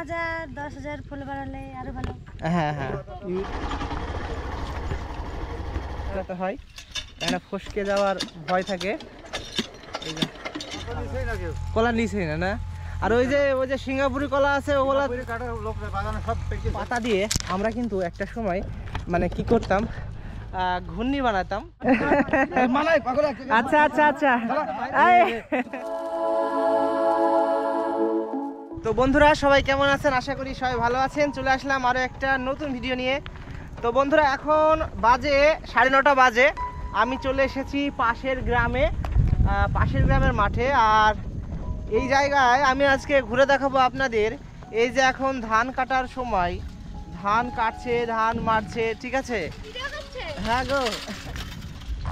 5,000 10,000 ফুল বাড়ালে আরো ভালো। হ্যাঁ হ্যাঁ তো হয়, একটা ফসকে যাওয়ার ভয় থাকে। এই যে কলা নিচে না না, আর ওই যে সিঙ্গাপুরি কলা আছে ওগুলা পাতা দিয়ে আমরা কিন্তু একটা সময় মানে কি করতাম, ঘূর্ণি বানাতাম। আচ্ছা আচ্ছা আচ্ছা। তো বন্ধুরা সবাই কেমন আছেন, আশা করি সবাই ভালো আছেন। চলে আসলাম আরো একটা নতুন ভিডিও নিয়ে। তো বন্ধুরা এখন বাজে 9:30 বাজে, আমি চলে এসেছি পাশের গ্রামের মাঠে। আর এই জায়গায় আমি আজকে ঘুরে দেখাবো আপনাদের। এই যে এখন ধান কাটার সময়, ধান কাটছে, ধান মারছে, ঠিক আছে? হ্যাঁ গো।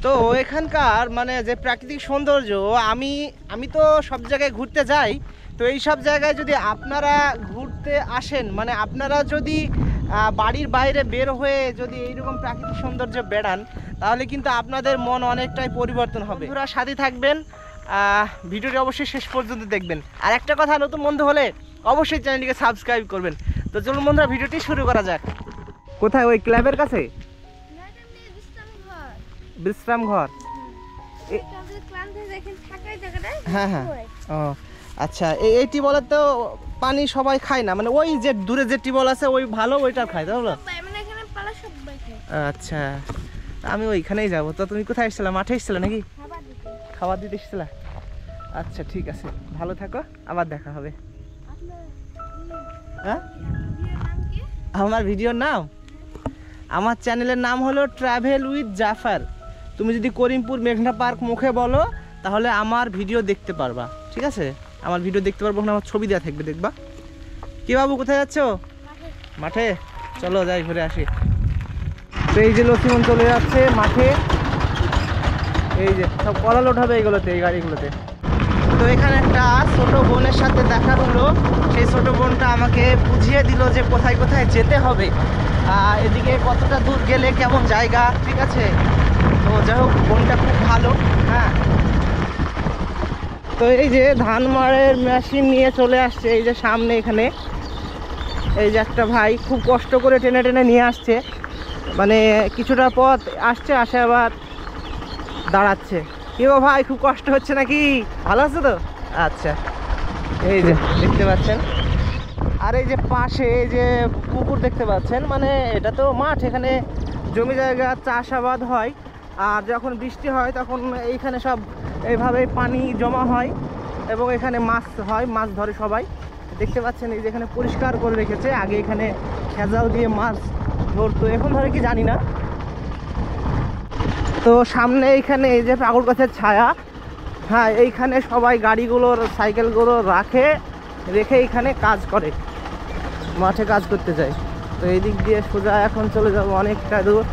তো এখানকার মানে যে প্রাকৃতিক সৌন্দর্য, আমি তো সব জায়গায় ঘুরতে যাই। তো এই সব জায়গায় যদি আপনারা ঘুরতে আসেন, মানে আপনারা যদি বাড়ির বাইরে বের হয়ে যদি এইরকম প্রাকৃতিক সৌন্দর্য বেড়ান, তাহলে কিন্তু আপনাদের মন অনেকটাই পরিবর্তন হবে। পুরো সাথে থাকবেন, ভিডিওটি অবশ্যই শেষ পর্যন্ত দেখবেন। আর একটা কথা, নতুন বন্ধু হলে অবশ্যই চ্যানেলটিকে সাবস্ক্রাইব করবেন। তো চলুন বন্ধুরা, ভিডিওটি শুরু করা যাক। কোথায়? ওই ক্লাবের কাছে বিশ্রাম ঘর। হ্যাঁ হ্যাঁ ও আচ্ছা। এই টিউবওয়েলের তো পানি সবাই খায় না, মানে ওই যে দূরে যে টিউবওয়েল আছে ওই ভালো, ওইটা খায় তাই না? আচ্ছা, আমি ওইখানেই যাবো। তো তুমি কোথায় এসেছিলে? মাঠে এসেছিলে নাকি? খাবার দিতে এসেছিলে? আচ্ছা ঠিক আছে, ভালো থাকো, আবার দেখা হবে। হ্যাঁ, আমার ভিডিওর নাম, আমার চ্যানেলের নাম হলো ট্রাভেল উইথ জাফর। তুমি যদি করিমপুর মেঘনা পার্ক মুখে বলো, তাহলে আমার ভিডিও দেখতে পারবা, ঠিক আছে? আমার ভিডিও দেখতে পারবো, আমার ছবি দেওয়া থাকবে, দেখবা। কি বাবু, কোথায় যাচ্ছ? মাঠে। চলো যাই, ঘুরে আসি। তো এই যে লক্ষ্মীমন চলে যাচ্ছে মাঠে। এই যে সব কলা লোড হবে এইগুলোতে, এই গাড়িগুলোতে। তো এখানে একটা ছোট বোনের সাথে দেখা হলো। সেই ছোট বোনটা আমাকে বুঝিয়ে দিল যে কোথায় কোথায় যেতে হবে, এদিকে কতটা দূর গেলে কেমন জায়গা, ঠিক আছে? তো যাই হোক, বোনটা খুব ভালো। হ্যাঁ, তো এই যে ধান মাড়ের মেশিন নিয়ে চলে আসছে এই যে সামনে এখানে। এই যে একটা ভাই খুব কষ্ট করে টেনে টেনে নিয়ে আসছে, মানে কিছুটা পথ আসছে, আসে আবার দাঁড়াচ্ছে। কি গো ভাই, খুব কষ্ট হচ্ছে নাকি? ভালো আছে তো? আচ্ছা, এই যে দেখতে পাচ্ছেন। আর এই যে পাশে এই যে পুকুর দেখতে পাচ্ছেন, মানে এটা তো মাঠ, এখানে জমি জায়গা চাষাবাদ হয়। আর যখন বৃষ্টি হয় তখন এইখানে সব এইভাবেই পানি জমা হয় এবং এখানে মাছ হয়, মাছ ধরে সবাই। দেখতে পাচ্ছেন এই যে এখানে পরিষ্কার করে রেখেছে। আগে এখানে খেজাল দিয়ে মাছ ধরতো, এখন ধরে কি জানি না। তো সামনে এইখানে এই যে পাগল গাছের ছায়া, হ্যাঁ, এইখানে সবাই গাড়িগুলোর সাইকেলগুলো রেখে এইখানে কাজ করে, মাঠে কাজ করতে যায়। তো এই দিক দিয়ে সোজা এখন চলে যাবো অনেকটা দূর।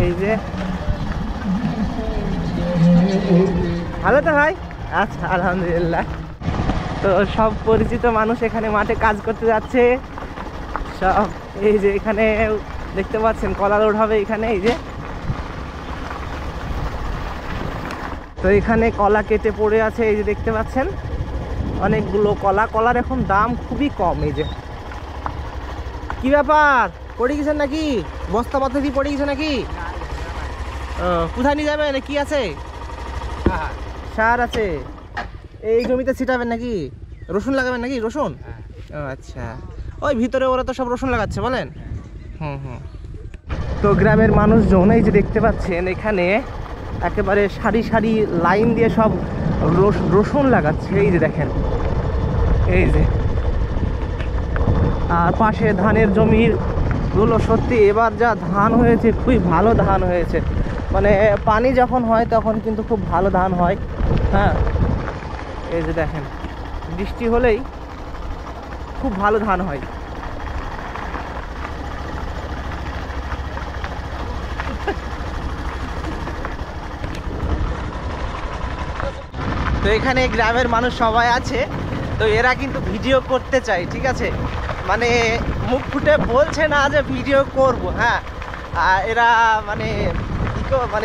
এই যে ভালো তো ভাই? আচ্ছা, আলহামদুলিল্লাহ। তো সব পরিচিত মানুষ এখানে মাঠে কাজ করতে যাচ্ছে সব। এই যে এখানে দেখতে পাচ্ছেন কলা লোড হবে এখানে। এই যে, তো এখানে কলা কেটে পড়ে আছে, এই যে দেখতে পাচ্ছেন অনেকগুলো কলার এখন দাম খুবই কম। এই যে কি ব্যাপার, পড়ে গেছেন নাকি? বস্তা পাতা দিয়ে পড়ে গেছে নাকি? কোথায় নিয়ে যাবেন? কি আছে? সার আছে, এই জমিতে ছিটাবেন নাকি? রসুন লাগাবেন নাকি? রসুন, আচ্ছা। ওই ভিতরে ওরা তো সব রসুন লাগাচ্ছে বলেন। হুম। তো গ্রামের মানুষজন এই যে দেখতে পাচ্ছেন এখানে একেবারে সারি সারি লাইন দিয়ে সব রসুন লাগাচ্ছে। এই যে দেখেন, এই যে। আর পাশে ধানের জমির গুলো সত্যি এবার যা ধান হয়েছে, খুবই ভালো ধান হয়েছে। মানে পানি যখন হয় তখন কিন্তু খুব ভালো ধান হয়। হ্যাঁ, এই যে দেখেন, বৃষ্টি হলেই খুব ভালো ধান হয়। তো এখানে গ্রামের মানুষ সবাই আছে। তো এরা কিন্তু ভিডিও করতে চায়, ঠিক আছে? মানে মুখ ফুটে বলছে না যে ভিডিও করব। হ্যাঁ, এরা মানে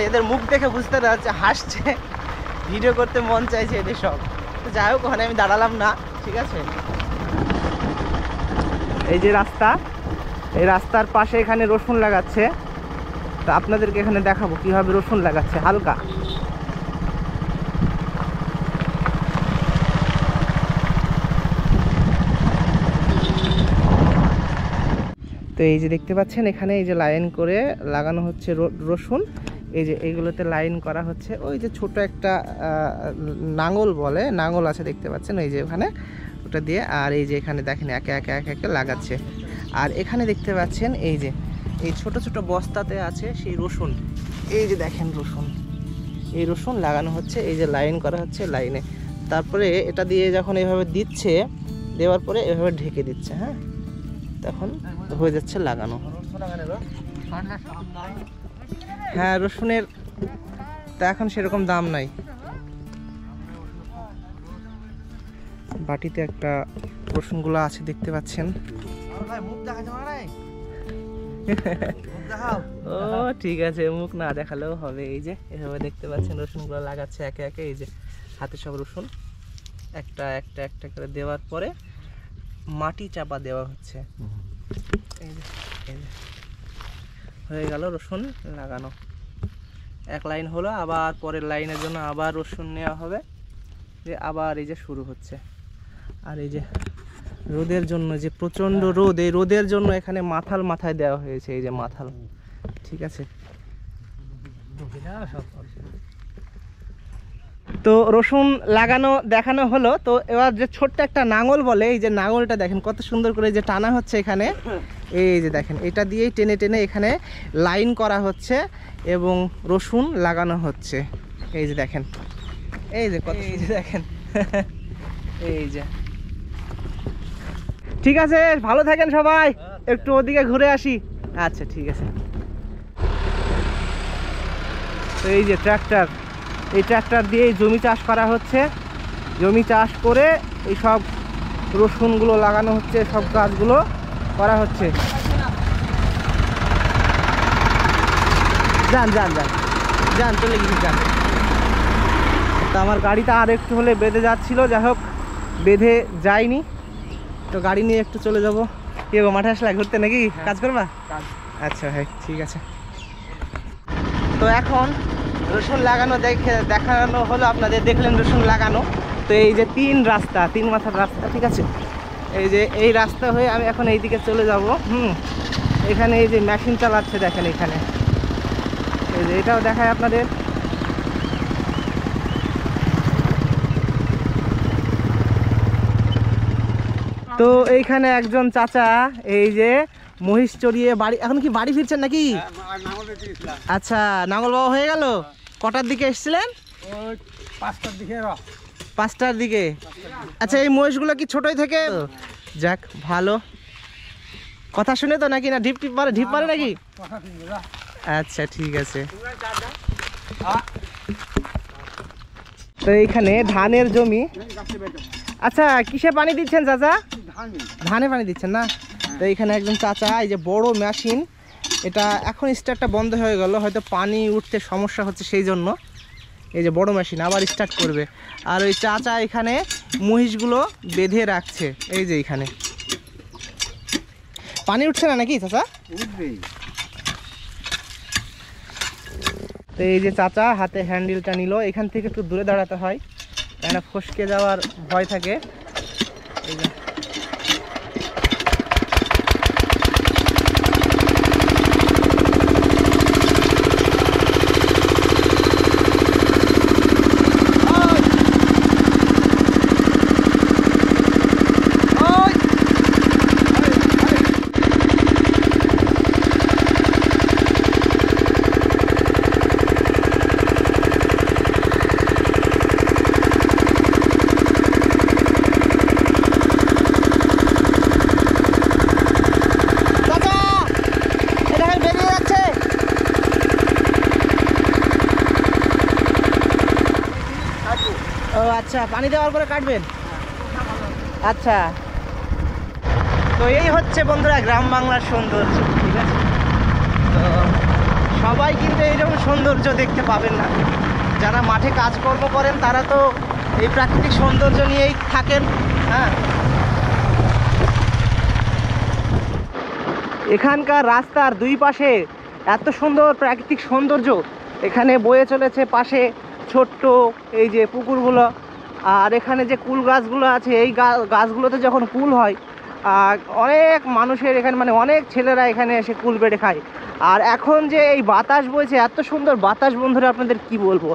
এদের মুখ দেখে বুঝতে পারছে, হাসছে, ভিডিও করতে মন চাইছে এদের সব। তো যাই হোক, ওখানে আমি দাঁড়ালাম না, ঠিক আছে? এই যে রাস্তা, এই রাস্তার পাশে এখানে রসুন লাগাচ্ছে। তো আপনাদেরকে এখানে দেখাবো কিভাবে রসুন লাগাচ্ছে হালকা। তো এই যে দেখতে পাচ্ছেন এখানে এই যে লাইন করে লাগানো হচ্ছে রসুন। এই যে এইগুলোতে লাইন করা হচ্ছে। ওই যে ছোট একটা নাঙল বলে, নাঙল আছে দেখতে পাচ্ছেন এই যে ওখানে, ওটা দিয়ে। আর এই যে এখানে দেখেন একে একে একে একে লাগাচ্ছে। আর এখানে দেখতে পাচ্ছেন এই যে এই ছোট ছোট বস্তাতে আছে সেই রসুন। এই যে দেখেন রসুন, এই রসুন লাগানো হচ্ছে। এই যে লাইন করা হচ্ছে লাইনে, তারপরে এটা দিয়ে যখন এইভাবে দিচ্ছে, দেওয়ার পরে এভাবে ঢেকে দিচ্ছে। হ্যাঁ, তখন হয়ে যাচ্ছে লাগানো। হ্যাঁ, রসুনের তা এখন সেরকম দাম নাই। বাটিতে একটা রসুনগুলো আছে দেখতে পাচ্ছেন। ও ঠিক আছে, মুখ না দেখালেও হবে। এই যে এভাবে দেখতে পাচ্ছেন রসুনগুলো লাগাচ্ছে একে একে। এই যে হাতে সব রসুন একটা একটা একটা করে দেওয়ার পরে মাটি চাপা দেওয়া হচ্ছে। এই যে হয়ে গেল রসুন লাগানো। এক লাইন হলো, আবার পরের লাইনের জন্য আবার রসুন নেওয়া হবে। যে আবার এই যে শুরু হচ্ছে। আর এই যে রোদের জন্য, যে প্রচণ্ড রোদ, এই রোদের জন্য এখানে মাথাল মাথায় দেওয়া হয়েছে। এই যে মাথাল, ঠিক আছে। তো রসুন লাগানো দেখানো হলো। তো এবার যে ছোট্ট একটা নাঙল বলে, এই যে নাঙলটা দেখেন কত সুন্দর করে যে টানা হচ্ছে এখানে। এই যে দেখেন এটা দিয়েই টেনে টেনে এখানে লাইন করা হচ্ছে এবং রসুন লাগানো হচ্ছে। এই যে দেখেন, এই যে কত, এই যে দেখেন এই যে। ঠিক আছে, ভালো থাকেন সবাই, একটু ওদিকে ঘুরে আসি। আচ্ছা ঠিক আছে। তো এই যে ট্রাক্টর, এই ট্রাক্টর দিয়ে জমি চাষ করা হচ্ছে। জমি চাষ করে এই সব রসুনগুলো লাগানো হচ্ছে, সব কাজগুলো করা হচ্ছে। যান যান যান যান, চলে গেছি, যান। তা আমার গাড়িটা আর একটু হলে বেঁধে যাচ্ছিল, যাই হোক বেঁধে যায়নি। তো গাড়ি নিয়ে একটু চলে যাবো। কি গো, মাঠে আসলে ঘুরতে নাকি? কাজ করবা? আচ্ছা ভাই, ঠিক আছে। তো এখন রসুন লাগানো দেখানো হলো আপনাদের, দেখলেন রসুন লাগানো। তো এই যে তিন মাথার রাস্তা, ঠিক আছে। এই যে এই রাস্তা হয়ে আমি এখন এই দিকে চলে যাব। এখানে এই যে মেশিন চালাচ্ছে দেখেন এখানে। এই যে এটাও দেখায় আপনাদের। তো এইখানে একজন চাচা এই যে মহিষ চড়িয়ে বাড়ি, এখন কি বাড়ি ফিরছেন নাকি? আচ্ছা, নাঙ্গল বাবা হয়ে গেল। কটার দিকে এসেছিলেন? 5টার দিকে। আচ্ছা, এই মহিষগুলো কি ছোটই থেকে? যাক, ভালো। কথা শুনে তো নাকি? না ঢিপ মারে নাকি? আচ্ছা ঠিক আছে। তো এইখানে ধানের জমি। আচ্ছা, কিসে পানি দিচ্ছেন চাচা? ধানে পানি দিচ্ছেন না? তো এইখানে একজন চাচা, এই যে বড় মেশিন, এটা এখন স্টার্টটা বন্ধ হয়ে গেল, হয়তো পানি উঠতে সমস্যা হচ্ছে সেই জন্য। এই যে বড় মেশিন আবার স্টার্ট করবে। আর ওই চাচা এখানে মহিষগুলো বেঁধে রাখছে। এই যে এখানে পানি উঠছে না নাকি চাচা? তো এই যে চাচা হাতে হ্যান্ডেলটা নিল। এখান থেকে একটু দূরে দাঁড়াতে হয়, কেন ফসকে যাওয়ার ভয় থাকে। এই যে আচ্ছা, পানি দেওয়ার পরে কাটবেন। আচ্ছা, তো এই হচ্ছে বন্ধুরা গ্রাম বাংলার সৌন্দর্য, ঠিক আছে। তো সবাই কিন্তু এইরকম সৌন্দর্য দেখতে পাবেন না। যারা মাঠে কাজকর্ম করেন তারা তো এই প্রাকৃতিক সৌন্দর্য নিয়েই থাকেন। হ্যাঁ, এখানকার রাস্তার দুই পাশে এত সুন্দর প্রাকৃতিক সৌন্দর্য, এখানে বয়ে চলেছে পাশে ছোট্ট এই যে পুকুরগুলো। আর এখানে যে কুল গাছগুলো আছে, এই গাছগুলোতে যখন কুল হয় অনেক মানুষের এখানে মানে অনেক ছেলেরা এখানে এসে কুল পেড়ে খায়। আর এখন যে এই বাতাস বইছে, এত সুন্দর বাতাস বন্ধুরা আপনাদের কি বলবো।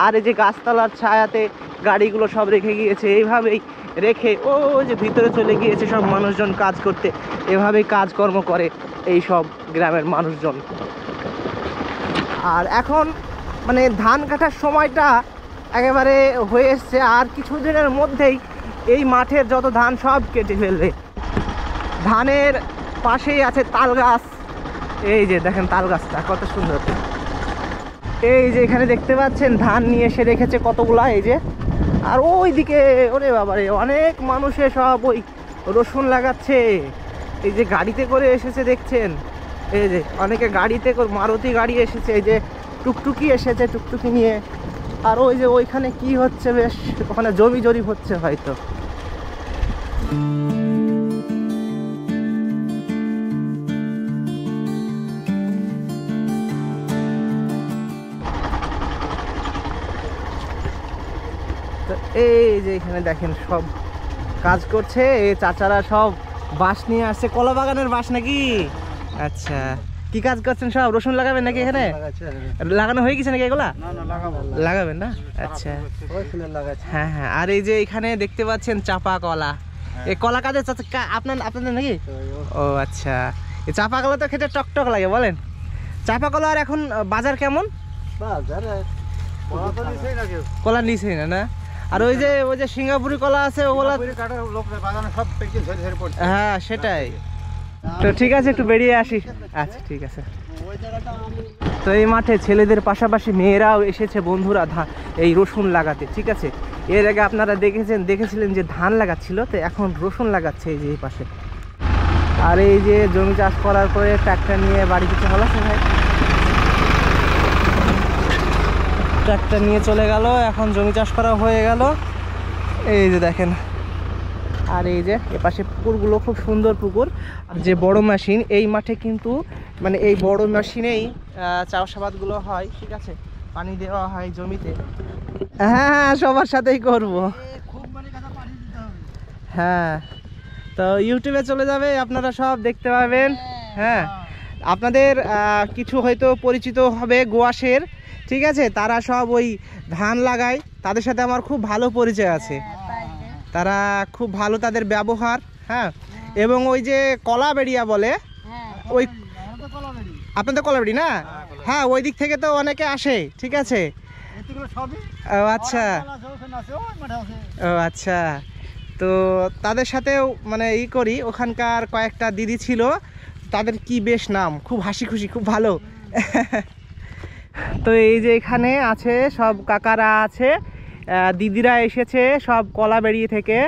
আর এই যে গাছতলার ছায়াতে গাড়িগুলো সব রেখে গিয়েছে, এইভাবেই রেখে ও যে ভিতরে চলে গিয়েছে সব মানুষজন কাজ করতে। এভাবেই কাজকর্ম করে এই সব গ্রামের মানুষজন। আর এখন মানে ধান কাটার সময়টা একেবারে হয়ে এসছে, আর কিছুদিনের মধ্যেই এই মাঠের যত ধান সব কেটে ফেলবে। ধানের পাশেই আছে তাল গাছ, এই যে দেখেন তাল গাছটা কত সুন্দর। এই যে এখানে দেখতে পাচ্ছেন ধান নিয়ে এসে রেখেছে কতগুলা, এই যে। আর ওই দিকে ওরে বাবারে অনেক মানুষে সব ওই রসুন লাগাচ্ছে। এই যে গাড়িতে করে এসেছে দেখছেন, এই যে অনেকে গাড়িতে মারুতি গাড়ি এসেছে, এই যে টুকটুকি এসেছে টুকটুকি নিয়ে। আর ওই যে ওইখানে কি হচ্ছে, বেশ ওখানে জমি জরিপ হচ্ছে হয়তো। তো এই যে এখানে দেখেন সব কাজ করছে, এই চাচারা সব বাঁশ নিয়ে আসছে। কলা বাগানের বাঁশ নাকি? আচ্ছা, কি কাজ করছেন সব? রসুন লাগাবেন নাকি এখানে? লাগানো হয়ে গেছে নাকি এগুলা? লাগাবেন না? আচ্ছা, হ্যাঁ হ্যাঁ। আর এই যে এখানে দেখতে পাচ্ছেন চাপা কলা, এই কলা কাদের চাচা আপনাদের নাকি? ও আচ্ছা, এই চাপা কলা তো খেতে টকটক লাগে বলেন। চাপা কলার এখন বাজার কেমন? কলা নিছেই না? আর ওই যে সিঙ্গাপুরি কলা আছে ওগুলা, হ্যাঁ সেটাই তো। ঠিক আছে, একটু বেরিয়ে আসি। আচ্ছা ঠিক আছে। তো এই মাঠে ছেলেদের পাশাপাশি মেয়েরাও এসেছে বন্ধুরা এই রসুন লাগাতে, ঠিক আছে। এর আগে আপনারা দেখেছিলেন যে ধান লাগাচ্ছিল, তো এখন রসুন লাগাচ্ছে এই যে এই পাশে। আর এই যে জমি চাষ করার পরে ট্রাক্টর নিয়ে বাড়ি কিছু ভালো আছে ভাই, ট্রাক্টর নিয়ে চলে গেল, এখন জমি চাষ করা হয়ে গেল। এই যে দেখেন, আর এই যে এপাশে পুকুরগুলো খুব সুন্দর পুকুর। যে বড় মেশিন এই মাঠে কিন্তু মানে এই বড় মেশিনেই চাষাবাদগুলো হয়, ঠিক আছে, পানি দেওয়া হয় জমিতে। হ্যাঁ সবার সাথেই করব, হ্যাঁ। তো ইউটিউবে চলে যাবে, আপনারা সব দেখতে পাবেন। হ্যাঁ, আপনাদের কিছু হয়তো পরিচিত হবে গোয়াশের, ঠিক আছে, তারা সব ওই ধান লাগায়, তাদের সাথে আমার খুব ভালো পরিচয় আছে, তারা খুব ভালো তাদের ব্যবহার। হ্যাঁ, এবং ওই যে কলা বেড়িয়া বলে, ওই আপনাদের কলা বেড়ি না? হ্যাঁ, ওই দিক থেকে তো অনেকে আসে, ঠিক আছে। ও আচ্ছা, ও আচ্ছা। তো তাদের সাথেও মানে করি, ওখানকার কয়েকটা দিদি ছিল, তাদের কি বেশ নাম, খুব হাসি খুশি, খুব ভালো। তো এই যে এখানে আছে সব কাকারা আছে, দিদিরা এসেছে সব কলাবেড়ি থেকে।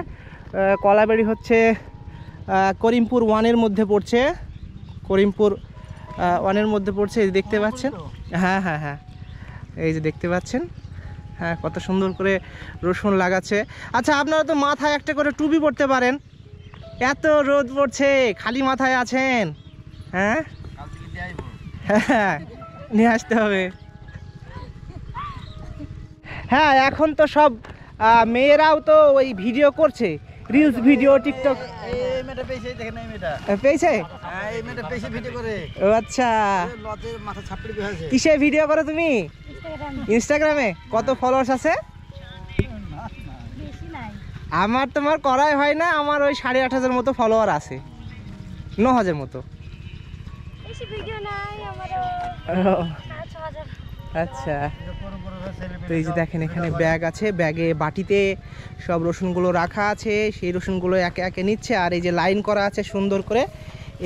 কলাবেড়ি হচ্ছে করিমপুর 1-এর মধ্যে পড়ছে, করিমপুর 1-এর মধ্যে পড়ছে, এই দেখতে পাচ্ছেন। হ্যাঁ হ্যাঁ হ্যাঁ, এই যে দেখতে পাচ্ছেন, হ্যাঁ কত সুন্দর করে রসুন লাগাচ্ছে। আচ্ছা, আপনারা তো মাথায় একটা করে টুপি পরতে পারেন, এত রোদ পড়ছে, খালি মাথায় আছেন। হ্যাঁ হ্যাঁ, নিয়ে আসতে হবে। হ্যাঁ, এখন তো সব মেয়েরাও তো ওই ভিডিও করছে, রিলস ভিডিও, টিকটক পেয়েছে। ও আচ্ছা, কিসে ভিডিও করো তুমি? ইনস্টাগ্রামে? কত ফলোয়ার্স আছে? আমার তোমার করাই হয় না, আমার ওই 8,500 মতো ফলোয়ার আছে, 9,000 মতো। আচ্ছা, তো এই যে দেখেন এখানে ব্যাগ আছে, ব্যাগে বাটিতে সব রসুনগুলো রাখা আছে, সেই রসুনগুলো একে একে নিচ্ছে। আর এই যে লাইন করা আছে সুন্দর করে,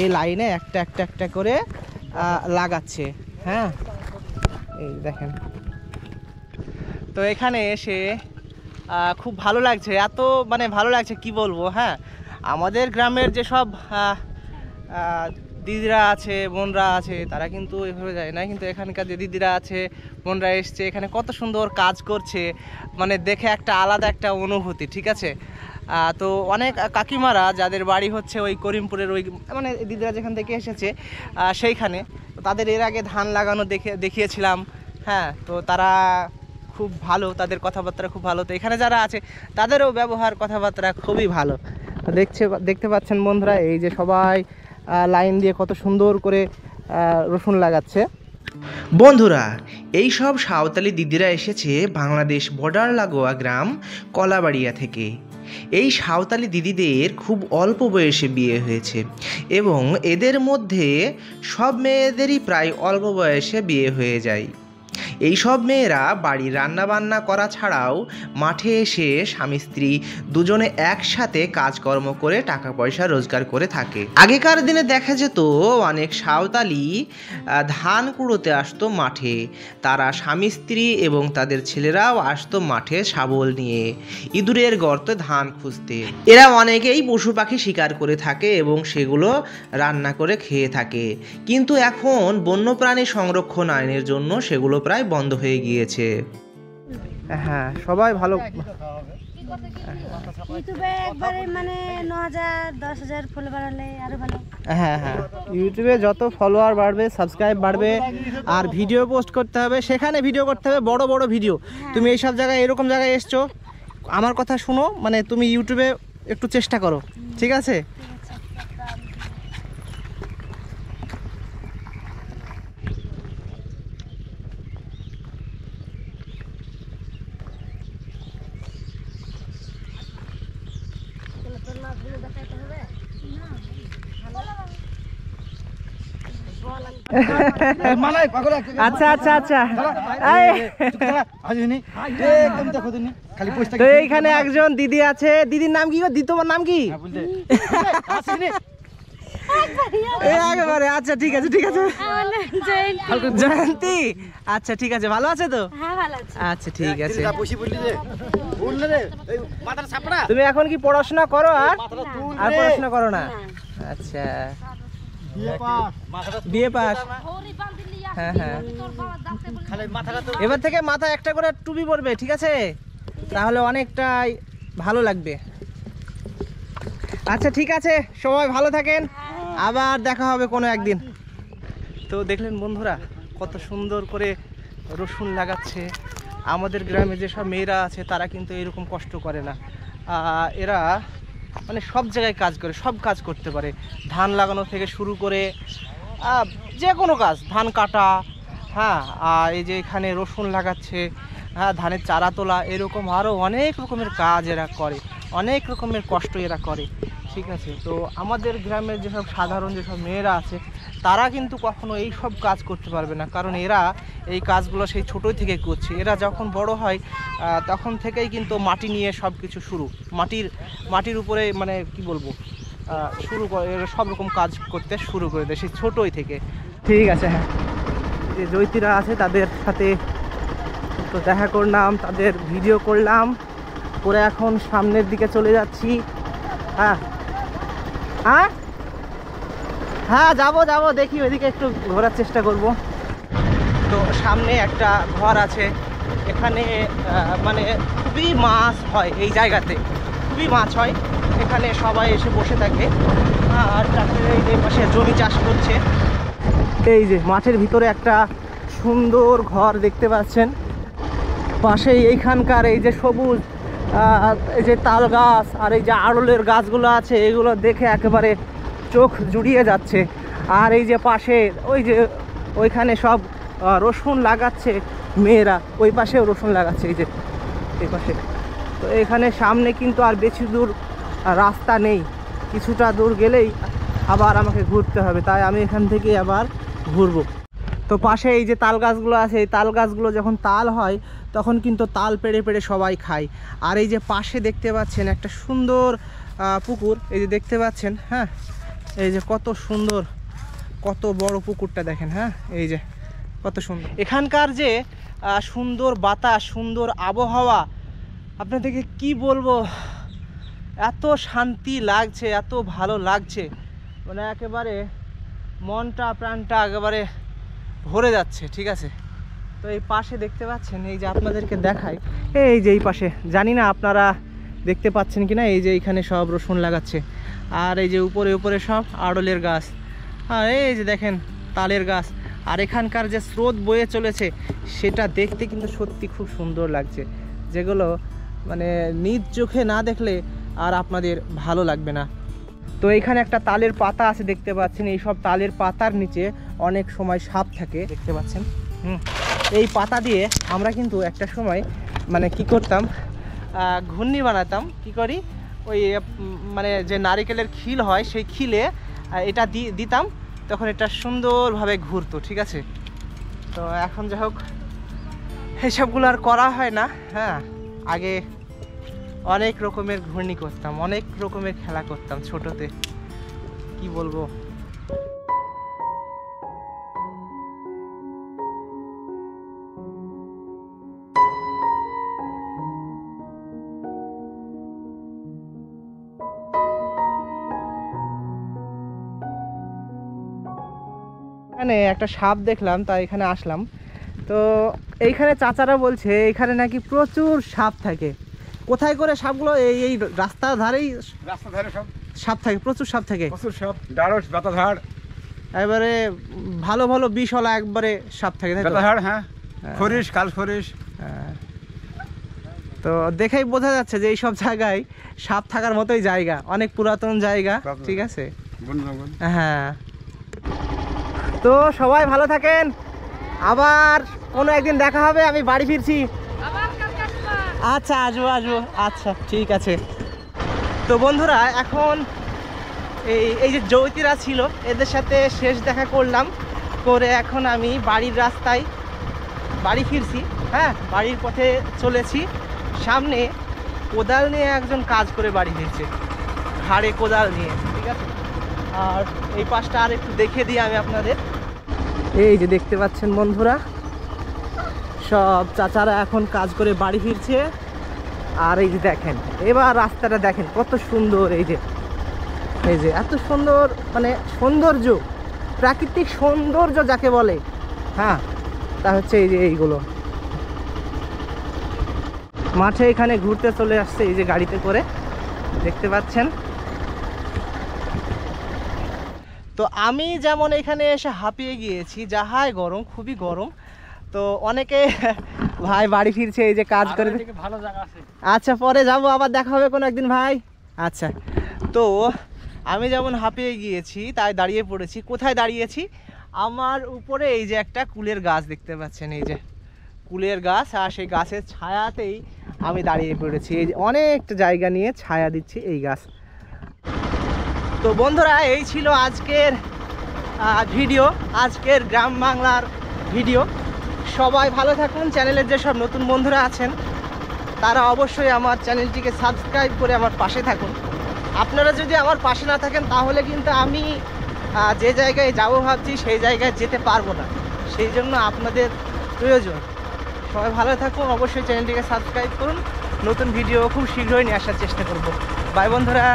এই লাইনে একটা একটা একটা করে লাগাচ্ছে। হ্যাঁ, এই দেখেন। তো এখানে এসে খুব ভালো লাগছে, এত মানে ভালো লাগছে কি বলবো। হ্যাঁ, আমাদের গ্রামের যেসব দিদিরা আছে, বোনরা আছে, তারা কিন্তু এভাবে যায় না, কিন্তু এখানকার যে দিদিরা আছে, বোনরা এসছে, এখানে কত সুন্দর কাজ করছে, মানে দেখে একটা আলাদা একটা অনুভূতি, ঠিক আছে। তো অনেক কাকিমারা যাদের বাড়ি হচ্ছে ওই করিমপুরের ওই মানে দিদিরা যেখান থেকে এসেছে সেইখানে, তাদের এর আগে ধান লাগানো দেখিয়েছিলাম। হ্যাঁ, তো তারা খুব ভালো, তাদের কথাবার্তা খুব ভালো। তো এখানে যারা আছে তাদেরও ব্যবহার কথাবার্তা খুবই ভালো। দেখতে পাচ্ছেন বন্ধুরা, এই যে সবাই লাইন দিয়ে কত সুন্দর করে রসুন লাগাচ্ছে। বন্ধুরা, এই সব সাঁওতালি দিদিরা এসেছে বাংলাদেশ বর্ডার লাগোয়া গ্রাম কলাবাড়িয়া থেকে। এই সাঁওতালি দিদিদের খুব অল্প বয়সে বিয়ে হয়েছে এবং এদের মধ্যে সব মেয়েদেরই প্রায় অল্প বয়সে বিয়ে হয়ে যায়। এই সব মেয়েরা বাড়ির রান্নাবান্না করা ছাড়াও মাঠে এসে স্বামী স্ত্রী দুজনে একসাথে কাজকর্ম করে টাকা পয়সা রোজগার করে থাকে। আগেকার দিনে দেখা যেত অনেক সাঁওতালি ধান কুড়োতে আসতো মাঠে। তারা স্বামী স্ত্রী এবং তাদের ছেলেরাও আসতো মাঠে শাবল নিয়ে ইঁদুরের গর্তে ধান খুঁজতে। এরা অনেকেই পশু পাখি শিকার করে থাকে এবং সেগুলো রান্না করে খেয়ে থাকে, কিন্তু এখন বন্যপ্রাণী সংরক্ষণ আইনের জন্য সেগুলো প্রায় বন্ধ হয়ে গিয়েছে। হ্যাঁ, সবাই ভালো। ইউটিউবে একবারে মানে 9000 10,000 ফলোয়ার হলে আরো ভালো। হ্যাঁ, ইউটিউবে যত ফলোয়ার বাড়বে, সাবস্ক্রাইব বাড়বে, আর ভিডিও পোস্ট করতে হবে, সেখানে ভিডিও করতে হবে বড় বড় ভিডিও। তুমি এইসব জায়গায় এরকম জায়গায় এসছো, আমার কথা শুনো, মানে তুমি ইউটিউবে একটু চেষ্টা করো, ঠিক আছে? আচ্ছা আচ্ছা আচ্ছা, তো এইখানে একজন দিদি আছে। দিদির নাম কি গো? দিদি তোমার নাম কি? একেবারে আচ্ছা, ঠিক আছে ঠিক আছে, জয়ন্তী। আচ্ছা ঠিক আছে, ভালো আছে তো? আচ্ছা ঠিক আছে। তুমি এখন কি পড়াশোনা করো? আর পড়াশোনা করো না? আচ্ছা, বিয়ে পাস। হ্যাঁ, এবার থেকে মাথায় একটা করে টুপি পরবে, ঠিক আছে? তাহলে অনেকটাই ভালো লাগবে। আচ্ছা ঠিক আছে, সবাই ভালো থাকেন, আবার দেখা হবে কোনো একদিন। তো দেখলেন বন্ধুরা, কত সুন্দর করে রসুন লাগাচ্ছে। আমাদের গ্রামে যেসব মেয়েরা আছে তারা কিন্তু এরকম কষ্ট করে না। এরা মানে সব জায়গায় কাজ করে, সব কাজ করতে পারে, ধান লাগানো থেকে শুরু করে যে কোনো কাজ, ধান কাটা, হ্যাঁ, আর এই যে এখানে রসুন লাগাচ্ছে, হ্যাঁ, ধানের চারা তোলা, এরকম আরও অনেক রকমের কাজ এরা করে, অনেক রকমের কষ্ট এরা করে, ঠিক আছে? তো আমাদের গ্রামের যেসব সাধারণ যেসব মেয়েরা আছে তারা কিন্তু কখনো এই সব কাজ করতে পারবে না, কারণ এরা এই কাজগুলো সেই ছোটোই থেকে করছে। এরা যখন বড় হয় তখন থেকেই কিন্তু মাটি নিয়ে সব কিছু শুরু, মাটির উপরে মানে কি বলবো, শুরু করে সব রকম কাজ করতে শুরু করে দেয় সেই ছোটোই থেকে। ঠিক আছে, হ্যাঁ, যে জয়তীরা আছে তাদের সাথে তো দেখা করলাম, তাদের ভিডিও করলাম, করে এখন সামনের দিকে চলে যাচ্ছি। হ্যাঁ হ্যাঁ হ্যাঁ, যাবো দেখি ওইদিকে একটু ঘোরার চেষ্টা করব। তো সামনে একটা ঘর আছে, এখানে মানে খুবই মাছ হয়, এই জায়গাতে খুবই মাছ হয়। এখানে সবাই এসে বসে থাকে, আর এই পাশে জমি চাষ করছে। এই যে মাঠের ভিতরে একটা সুন্দর ঘর দেখতে পাচ্ছেন, পাশে এইখানকার এই যে সবুজ এই যে তাল গাছ আর এই যে আড়লের গাছগুলো আছে, এগুলো দেখে একেবারে চোখ জুড়িয়ে যাচ্ছে। আর এই যে পাশে ওই যে ওইখানে সব রসুন লাগাচ্ছে মেয়েরা, ওই পাশেও রসুন লাগাচ্ছে, এই যে এই পাশে। তো এখানে সামনে কিন্তু আর বেশি দূর রাস্তা নেই, কিছুটা দূর গেলেই আবার আমাকে ঘুরতে হবে, তাই আমি এখান থেকে আবার ঘুরবো। তো পাশে এই যে তাল গাছগুলো আছে, এই তাল গাছগুলো যখন তাল হয় তখন কিন্তু তাল পেড়ে পেড়ে সবাই খায়। আর এই যে পাশে দেখতে পাচ্ছেন একটা সুন্দর পুকুর, এই যে দেখতে পাচ্ছেন, হ্যাঁ, এই যে কত সুন্দর, কত বড় পুকুরটা দেখেন, হ্যাঁ, এই যে কত সুন্দর। এখানকার যে সুন্দর বাতাস, সুন্দর আবহাওয়া, আপনাদেরকে কি বলবো, এত শান্তি লাগছে, এত ভালো লাগছে, মানে একেবারে মনটা প্রাণটা একেবারে ভরে যাচ্ছে, ঠিক আছে? তো এই পাশে দেখতে পাচ্ছেন, এই যে আপনাদেরকে দেখাই, এই যে এই পাশে, জানি না আপনারা দেখতে পাচ্ছেন কি না, এই যে এইখানে সব রসুন লাগাচ্ছে। আর এই যে উপরে উপরে সব আড়লের গাছ, আর এই যে দেখেন তালের গাছ। আর এখানকার যে স্রোত বয়ে চলেছে সেটা দেখতে কিন্তু সত্যি খুব সুন্দর লাগছে, যেগুলো মানে নিজ চোখে না দেখলে আর আপনাদের ভালো লাগবে না। তো এইখানে একটা তালের পাতা আছে দেখতে পাচ্ছেন, এই সব তালের পাতার নিচে অনেক সময় সাপ থাকে দেখতে পাচ্ছেন। এই পাতা দিয়ে আমরা কিন্তু একটা সময় মানে কি করতাম, ঘূর্ণি বানাতাম। কি করি, ওই মানে যে নারিকেলের খিল হয় সেই খিলে এটা দিতাম, তখন এটা সুন্দরভাবে ঘুরতো, ঠিক আছে। তো এখন যাই হোক এইসবগুলো আর করা হয় না। হ্যাঁ, আগে অনেক রকমের ঘূর্ণি করতাম, অনেক রকমের খেলা করতাম ছোটতে, কি বলবো। এখানে একটা সাপ দেখলাম, তাই এখানে আসলাম। তো এইখানে চাচারা বলছে এখানে নাকি প্রচুর সাপ থাকে। কোথায় করে সাপগুলো? এই রাস্তার ধারেই সব সাপ থাকে, প্রচুর সাপ থাকে, প্রচুর সাপ, ঢাড়স, বাতাধার, এবারে ভালো ভালো বিষওয়ালা একবারে সাপ থাকে, তাই তো? বাতাধার, হ্যাঁ, খরিশ, কাল খরিশ। তো দেখেই বোঝা যাচ্ছে যে এই সব জায়গায় সাপ থাকার মতোই জায়গা, অনেক পুরাতন জায়গা, ঠিক আছে। হ্যাঁ, তো সবাই ভালো থাকেন, আবার কোনো একদিন দেখা হবে, আমি বাড়ি ফিরছি। আচ্ছা, আসবো আসবো, আচ্ছা ঠিক আছে। তো বন্ধুরা, এখন এই যে জ্যোতিরা ছিল এদের সাথে শেষ দেখা করলাম, করে এখন আমি বাড়ির রাস্তায় বাড়ি ফিরছি। হ্যাঁ, বাড়ির পথে চলেছি। সামনে কোদাল নিয়ে একজন কাজ করে বাড়ি ফিরছে, ঘাড়ে কোদাল নিয়ে, ঠিক আছে। আর এই পাশটা আর একটু দেখে দিই আমি আপনাদের। এই যে দেখতে পাচ্ছেন বন্ধুরা, সব চাচারা এখন কাজ করে বাড়ি ফিরছে। আর এই যে দেখেন, এবার রাস্তাটা দেখেন কত সুন্দর, এই যে এত সুন্দর, মানে সৌন্দর্য, প্রাকৃতিক সৌন্দর্য যাকে বলে, হ্যাঁ, তা হচ্ছে এই যে এইগুলো। মাঠে এখানে ঘুরতে চলে আসছে এই যে গাড়িতে করে, দেখতে পাচ্ছেন। তো আমি যেমন এখানে এসে হাঁপিয়ে গিয়েছি, যাহাই গরম, খুবই গরম। তো অনেকে ভাই বাড়ি ফিরছে এই যে কাজ করে। ভালো জায়গা আছে, আচ্ছা, পরে যাব, আবার দেখা হবে কোনো একদিন ভাই। আচ্ছা, তো আমি যেমন হাঁপিয়ে গিয়েছি তাই দাঁড়িয়ে পড়েছি। কোথায় দাঁড়িয়েছি? আমার উপরে এই যে একটা কুলের গাছ দেখতে পাচ্ছেন, এই যে কুলের গাছ, আর সেই গাছের ছায়াতেই আমি দাঁড়িয়ে পড়েছি। এই যে অনেকটা জায়গা নিয়ে ছায়া দিচ্ছি এই গাছ। তো বন্ধুরা, এই ছিল আজকের ভিডিও, আজকের গ্রাম বাংলার ভিডিও। সবাই ভালো থাকুন। চ্যানেলের যেসব নতুন বন্ধুরা আছেন তারা অবশ্যই আমার চ্যানেলটিকে সাবস্ক্রাইব করে আমার পাশে থাকুন। আপনারা যদি আমার পাশে না থাকেন তাহলে কিন্তু আমি যে জায়গায় যাবো ভাবছি সেই জায়গায় যেতে পারবো না, সেই জন্য আপনাদের প্রয়োজন। সবাই ভালো থাকুন, অবশ্যই চ্যানেলটিকে সাবস্ক্রাইব করুন। নতুন ভিডিও খুব শীঘ্রই নিয়ে আসার চেষ্টা করব। বাই বন্ধুরা।